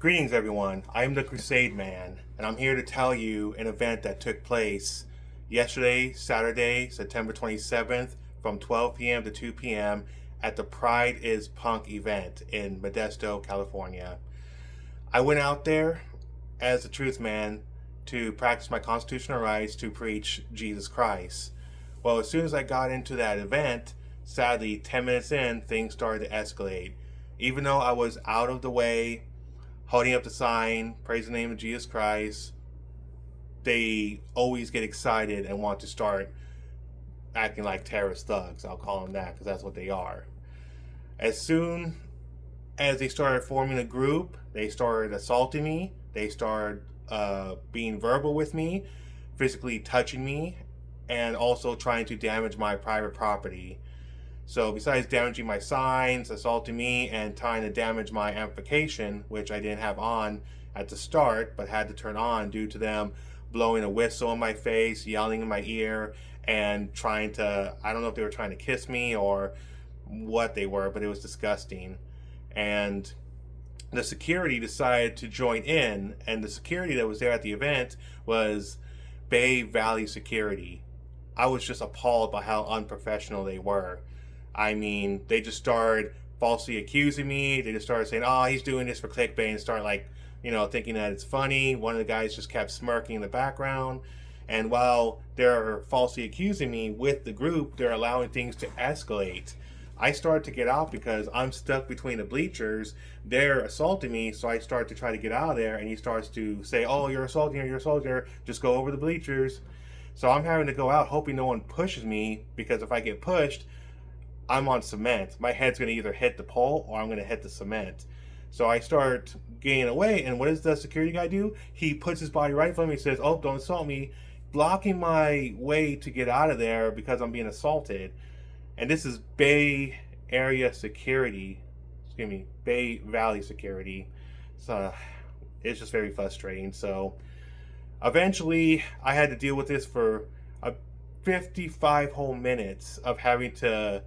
Greetings, everyone. I'm the Crusade Man, and I'm here to tell you an event that took place yesterday, Saturday, September 27th, from 12 p.m. to 2 p.m. at the Pride is Punk event in Modesto, California. I went out there as the truth man to practice my constitutional rights to preach Jesus Christ. Well, as soon as I got into that event, sadly, 10 minutes in, things started to escalate. Even though I was out of the way, holding up the sign, praise the name of Jesus Christ, they always get excited and want to start acting like terrorist thugs. I'll call them that because that's what they are. As soon as they started forming a group, they started assaulting me. They started being verbal with me, physically touching me, and also trying to damage my private property. So besides damaging my signs, assaulting me, and trying to damage my amplification, which I didn't have on at the start, but had to turn on due to them blowing a whistle in my face, yelling in my ear, and trying to, I don't know if they were trying to kiss me or what they were, but it was disgusting. And the security decided to join in, and the security that was there at the event was Bay Valley Security. I was just appalled by how unprofessional they were. I mean, they just started falsely accusing me. They just started saying, oh, he's doing this for clickbait, and start thinking that it's funny. One of the guys just kept smirking in the background. And while they're falsely accusing me with the group, they're allowing things to escalate. I started to get out because I'm stuck between the bleachers. They're assaulting me, so I start to try to get out of there, and he starts to say, oh, you're assaulting her, you're assaulting her, just go over the bleachers. So I'm having to go out hoping no one pushes me, because if I get pushed, I'm on cement. My head's going to either hit the pole or I'm going to hit the cement. So I start getting away, and what does the security guy do? He puts his body right in front of me and says, oh, don't assault me, blocking my way to get out of there because I'm being assaulted. And this is Bay Area Security. Bay Valley Security. So it's just very frustrating. So eventually I had to deal with this for 55 whole minutes of having to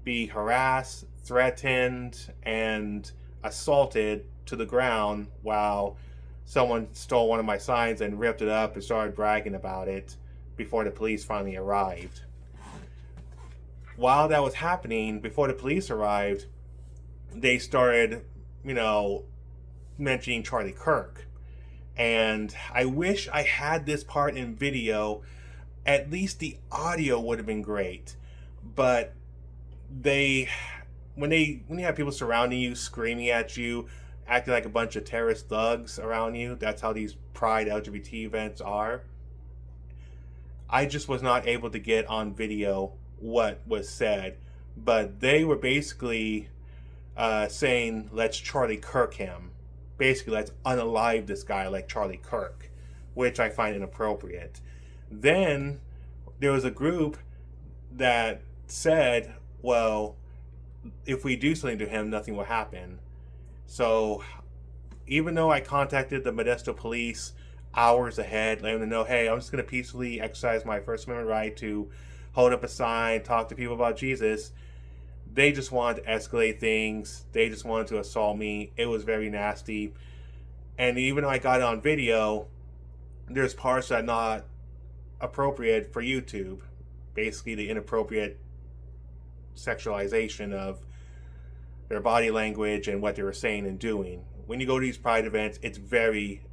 be harassed, threatened, and assaulted to the ground while someone stole one of my signs and ripped it up and started bragging about it before the police finally arrived. While that was happening, before the police arrived, they started, mentioning Charlie Kirk. And I wish I had this part in video. At least the audio would have been great. But when you have people surrounding you, screaming at you, acting like a bunch of terrorist thugs around you, that's how these Pride LGBT events are. I just was not able to get on video what was said, but they were basically saying, let's Charlie Kirk him. Basically, let's unalive this guy like Charlie Kirk, which I find inappropriate. Then there was a group that said, well, if we do something to him, nothing will happen. So even though I contacted the Modesto police hours ahead, letting them know, hey, I'm just going to peacefully exercise my First Amendment right to hold up a sign, talk to people about Jesus, they just wanted to escalate things. They just wanted to assault me. It was very nasty. And even though I got it on video, there's parts that are not appropriate for YouTube. Basically, the inappropriate sexualization of their body language and what they were saying and doing. When you go to these Pride events, it's very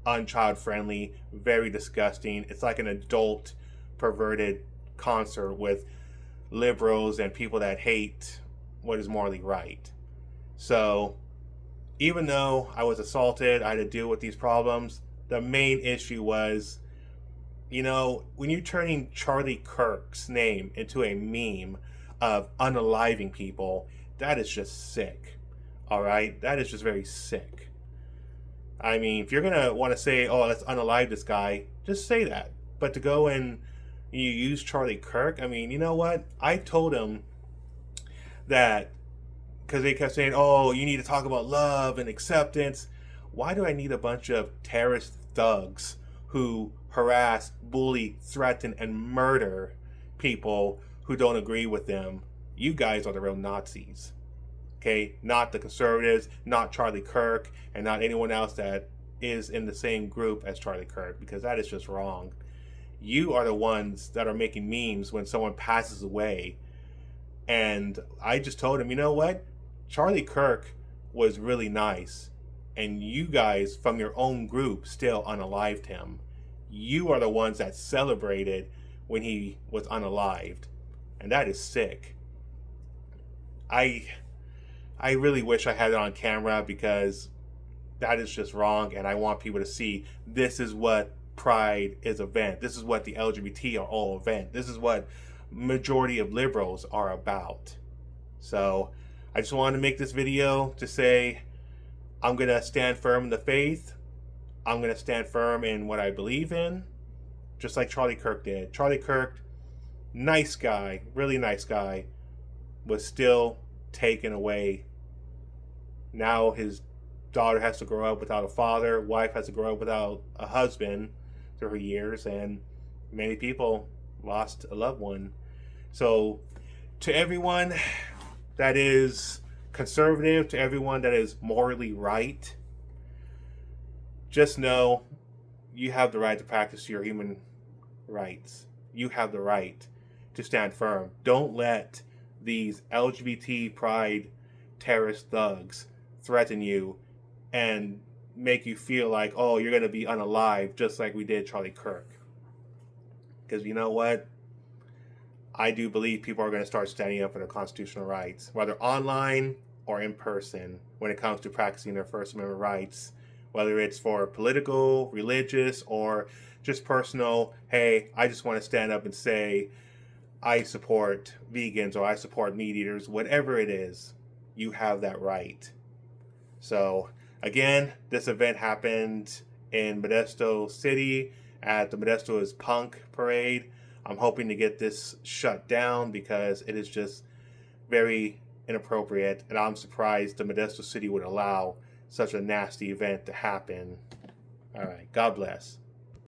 unchild friendly, very disgusting. It's like an adult perverted concert with liberals and people that hate what is morally right. So even though I was assaulted, I had to deal with these problems, the main issue was, when you're turning Charlie Kirk's name into a meme of unaliving people, that is just sick. All right? That is just very sick. I mean, if you're going to want to say, oh, let's unalive this guy, just say that. But to go and you use Charlie Kirk, I mean, you know what? I told him that, because they kept saying, oh, you need to talk about love and acceptance. Why do I need a bunch of terrorist thugs who harass, bully, threaten, and murder people who don't agree with them? You guys are the real Nazis. Okay, not the conservatives, not Charlie Kirk, and not anyone else that is in the same group as Charlie Kirk, because that is just wrong. You are the ones that are making memes when someone passes away. And I just told him, you know what? Charlie Kirk was really nice. And you guys from your own group still unalived him. You are the ones that celebrated when he was unalived. And that is sick. I really wish I had it on camera, because that is just wrong, and I want people to see this is what Pride is event. This is what the LGBT are all event. This is what majority of liberals are about. So I just wanted to make this video to say I'm going to stand firm in the faith. I'm going to stand firm in what I believe in, just like Charlie Kirk did. Charlie Kirk, nice guy, really nice guy, was still taken away. Now his daughter has to grow up without a father, wife has to grow up without a husband through her years, and many people lost a loved one. So to everyone that is conservative, to everyone that is morally right, just know you have the right to practice your human rights. You have the right to stand firm. Don't let these LGBT pride terrorist thugs threaten you and make you feel like, oh, you're going to be unalive, just like we did Charlie Kirk. Because you know what? I do believe people are going to start standing up for their constitutional rights, whether online or in person, when it comes to practicing their First Amendment rights, whether it's for political, religious, or just personal. Hey, I just want to stand up and say, I support vegans, or I support meat eaters, whatever it is, you have that right. So again, this event happened in Modesto City at the Modesto is Punk Parade. I'm hoping to get this shut down, because it is just very inappropriate, and I'm surprised the Modesto City would allow such a nasty event to happen. All right, God bless.